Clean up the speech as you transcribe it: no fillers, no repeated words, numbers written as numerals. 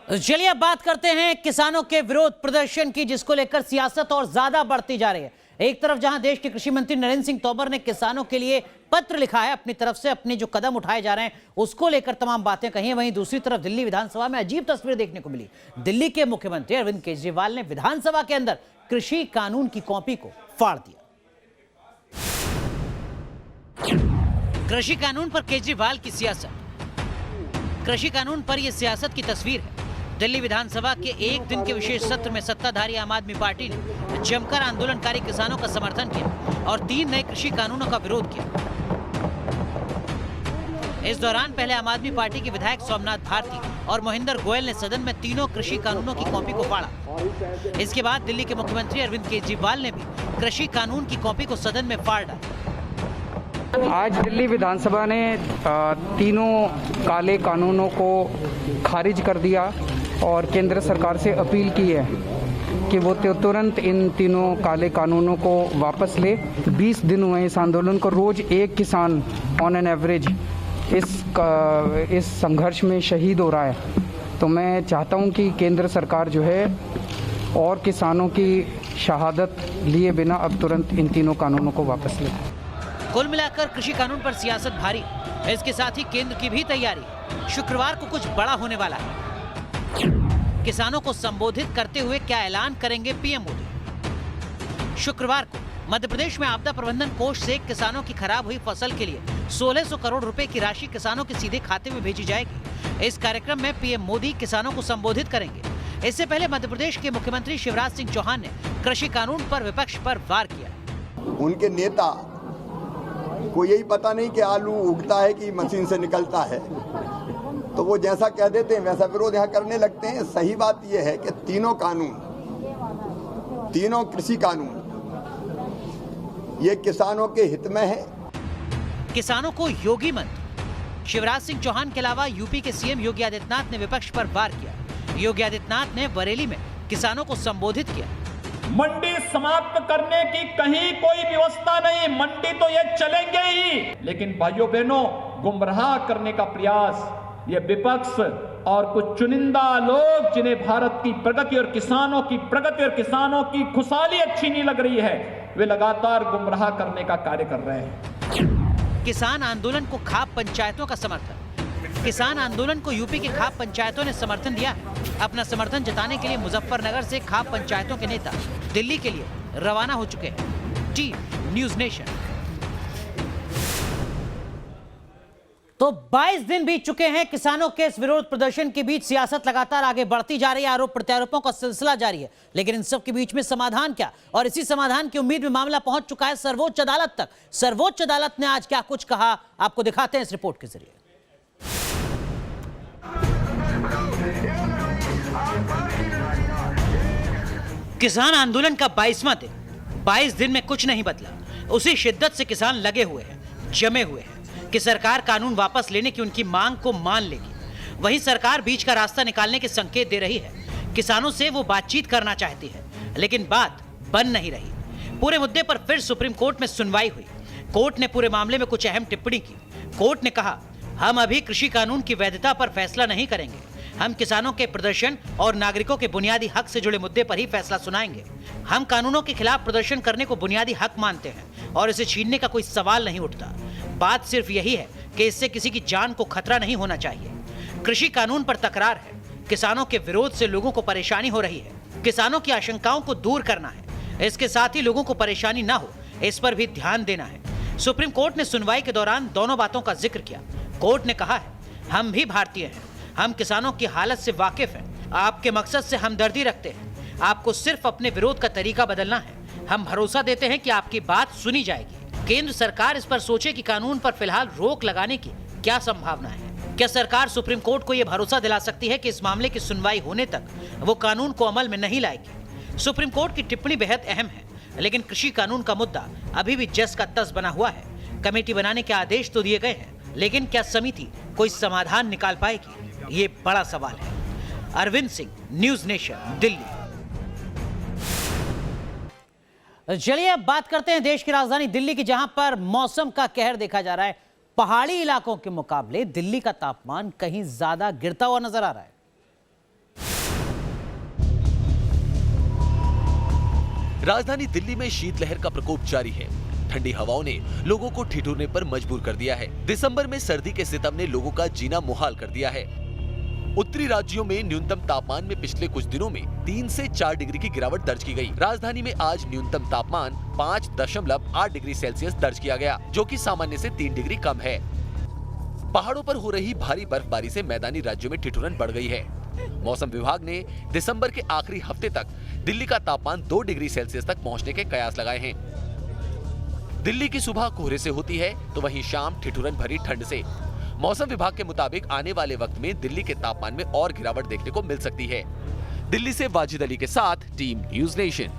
चलिए अब बात करते हैं किसानों के विरोध प्रदर्शन की, जिसको लेकर सियासत और ज्यादा बढ़ती जा रही है। एक तरफ जहां देश के कृषि मंत्री नरेंद्र सिंह तोमर ने किसानों के लिए पत्र लिखा है, अपनी तरफ से अपने जो कदम उठाए जा रहे हैं उसको लेकर तमाम बातें कही हैं, वहीं दूसरी तरफ दिल्ली विधानसभा में अजीब तस्वीर देखने को मिली। दिल्ली के मुख्यमंत्री अरविंद केजरीवाल ने विधानसभा के अंदर कृषि कानून की कॉपी को फाड़ दिया। कृषि कानून पर केजरीवाल की सियासत। कृषि कानून पर यह सियासत की तस्वीर है। दिल्ली विधानसभा के एक दिन के विशेष सत्र में सत्ताधारी आम आदमी पार्टी ने जमकर आंदोलनकारी किसानों का समर्थन किया और 3 नए कृषि कानूनों का विरोध किया। इस दौरान पहले आम आदमी पार्टी के विधायक सोमनाथ भारती और मोहिंदर गोयल ने सदन में तीनों कृषि कानूनों की कॉपी को फाड़ा। इसके बाद दिल्ली के मुख्यमंत्री अरविंद केजरीवाल ने भी कृषि कानून की कॉपी को सदन में फाड़ डाला। आज दिल्ली विधानसभा ने तीनों काले कानूनों को खारिज कर दिया और केंद्र सरकार से अपील की है कि वो तुरंत इन तीनों काले कानूनों को वापस ले। 20 दिन हुए इस आंदोलन को, रोज एक किसान ऑन एन एवरेज इस संघर्ष में शहीद हो रहा है। तो मैं चाहता हूं कि केंद्र सरकार जो है और किसानों की शहादत लिए बिना अब तुरंत इन तीनों कानूनों को वापस ले। कुल मिलाकर कृषि कानून पर सियासत भारी। इसके साथ ही केंद्र की भी तैयारी। शुक्रवार को कुछ बड़ा होने वाला है। किसानों को संबोधित करते हुए क्या ऐलान करेंगे पीएम मोदी। शुक्रवार को मध्य प्रदेश में आपदा प्रबंधन कोष से किसानों की खराब हुई फसल के लिए 1600 करोड़ रुपए की राशि किसानों के सीधे खाते में भेजी जाएगी। इस कार्यक्रम में पीएम मोदी किसानों को संबोधित करेंगे। इससे पहले मध्य प्रदेश के मुख्यमंत्री शिवराज सिंह चौहान ने कृषि कानून पर विपक्ष पर वार किया। उनके नेता को यही पता नहीं कि आलू उगता है कि मशीन से निकलता है, तो वो जैसा कह देते हैं वैसा विरोध यहाँ करने लगते हैं। सही बात यह है कि तीनों कृषि कानून ये किसानों के हित में है। किसानों को योगी मंत्र। शिवराज सिंह चौहान के अलावा यूपी के सीएम योगी आदित्यनाथ ने विपक्ष पर वार किया। योगी आदित्यनाथ ने बरेली में किसानों को संबोधित किया। मंडी समाप्त करने की कहीं कोई व्यवस्था नहीं, मंडी तो ये चलेंगे ही, लेकिन भाइयों बहनों गुमराह करने का प्रयास ये विपक्ष और कुछ चुनिंदा लोग, जिन्हें भारत की प्रगति और किसानों की प्रगति और किसानों की खुशहाली अच्छी नहीं लग रही है, वे लगातार गुमराह करने का कार्य कर रहे हैं। किसान आंदोलन को खाप पंचायतों का समर्थन। किसान आंदोलन को यूपी के खाप पंचायतों ने समर्थन दिया है। अपना समर्थन जताने के लिए मुजफ्फरनगर से खाप पंचायतों के नेता दिल्ली के लिए रवाना हो चुके हैं। Team news nation. तो 22 दिन बीत चुके हैं किसानों के इस विरोध प्रदर्शन के बीच। सियासत लगातार आगे बढ़ती जा रही है, आरोप प्रत्यारोपों का सिलसिला जारी है, लेकिन इन सब के बीच में समाधान क्या, और इसी समाधान की उम्मीद में मामला पहुंच चुका है सर्वोच्च अदालत तक। सर्वोच्च अदालत ने आज क्या कुछ कहा, आपको दिखाते हैं इस रिपोर्ट के जरिए। किसान आंदोलन का 22वां दिन। 22 दिन में कुछ नहीं बदला। उसी शिद्दत से किसान लगे हुए हैं, जमे हुए हैं कि सरकार कानून वापस लेने की उनकी मांग को मान लेगी। वहीं सरकार बीच का रास्ता निकालने के संकेत दे रही है। किसानों से वो बातचीत करना चाहती है, लेकिन बात बन नहीं रही। पूरे मुद्दे पर फिर सुप्रीम कोर्ट में सुनवाई हुई। कोर्ट ने पूरे मामले में कुछ अहम टिप्पणी की। कोर्ट ने कहा, हम अभी कृषि कानून की वैधता पर फैसला नहीं करेंगे। हम किसानों के प्रदर्शन और नागरिकों के बुनियादी हक से जुड़े मुद्दे पर ही फैसला सुनाएंगे। हम कानूनों के खिलाफ प्रदर्शन करने को बुनियादी हक मानते हैं और इसे छीनने का कोई सवाल नहीं उठता। बात सिर्फ यही है कि इससे किसी की जान को खतरा नहीं होना चाहिए। कृषि कानून पर तकरार है। किसानों के विरोध से लोगों को परेशानी हो रही है। किसानों की आशंकाओं को दूर करना है। इसके साथ ही लोगों को परेशानी ना हो, इस पर भी ध्यान देना है। सुप्रीम कोर्ट ने सुनवाई के दौरान दोनों बातों का जिक्र किया। कोर्ट ने कहा है, हम भी भारतीय हैं, हम किसानों की हालत से वाकिफ हैं, आपके मकसद से हमदर्दी रखते हैं। आपको सिर्फ अपने विरोध का तरीका बदलना है। हम भरोसा देते हैं कि आपकी बात सुनी जाएगी। केंद्र सरकार इस पर सोचे कि कानून पर फिलहाल रोक लगाने की क्या संभावना है। क्या सरकार सुप्रीम कोर्ट को यह भरोसा दिला सकती है कि इस मामले की सुनवाई होने तक वो कानून को अमल में नहीं लाएगी। सुप्रीम कोर्ट की टिप्पणी बेहद अहम है, लेकिन कृषि कानून का मुद्दा अभी भी जस का तस बना हुआ है। कमेटी बनाने के आदेश तो दिए गए हैं, लेकिन क्या समिति कोई समाधान निकाल पाएगी, ये बड़ा सवाल है। Arvind Singh, news nation, Delhi. चलिए अब बात करते हैं देश की राजधानी दिल्ली की, जहां पर मौसम का कहर देखा जा रहा है। पहाड़ी इलाकों के मुकाबले दिल्ली का तापमान कहीं ज्यादा गिरता हुआ नजर आ रहा है। राजधानी दिल्ली में शीतलहर का प्रकोप जारी है। ठंडी हवाओं ने लोगों को ठिठुरने पर मजबूर कर दिया है। दिसंबर में सर्दी के सितम ने लोगों का जीना मुहाल कर दिया है। उत्तरी राज्यों में न्यूनतम तापमान में पिछले कुछ दिनों में 3 से 4 डिग्री की गिरावट दर्ज की गई। राजधानी में आज न्यूनतम तापमान 5.8 डिग्री सेल्सियस दर्ज किया गया, जो कि सामान्य से 3 डिग्री कम है। पहाड़ों पर हो रही भारी बर्फबारी से मैदानी राज्यों में ठिठुरन बढ़ गई है। मौसम विभाग ने दिसंबर के आखिरी हफ्ते तक दिल्ली का तापमान 2 डिग्री सेल्सियस तक पहुंचने के कयास लगाए हैं। दिल्ली की सुबह कोहरे से होती है तो वहीं शाम ठिठुरन भरी ठंड से। मौसम विभाग के मुताबिक आने वाले वक्त में दिल्ली के तापमान में और गिरावट देखने को मिल सकती है। दिल्ली से वाजिद अली के साथ टीम न्यूज़ नेशन।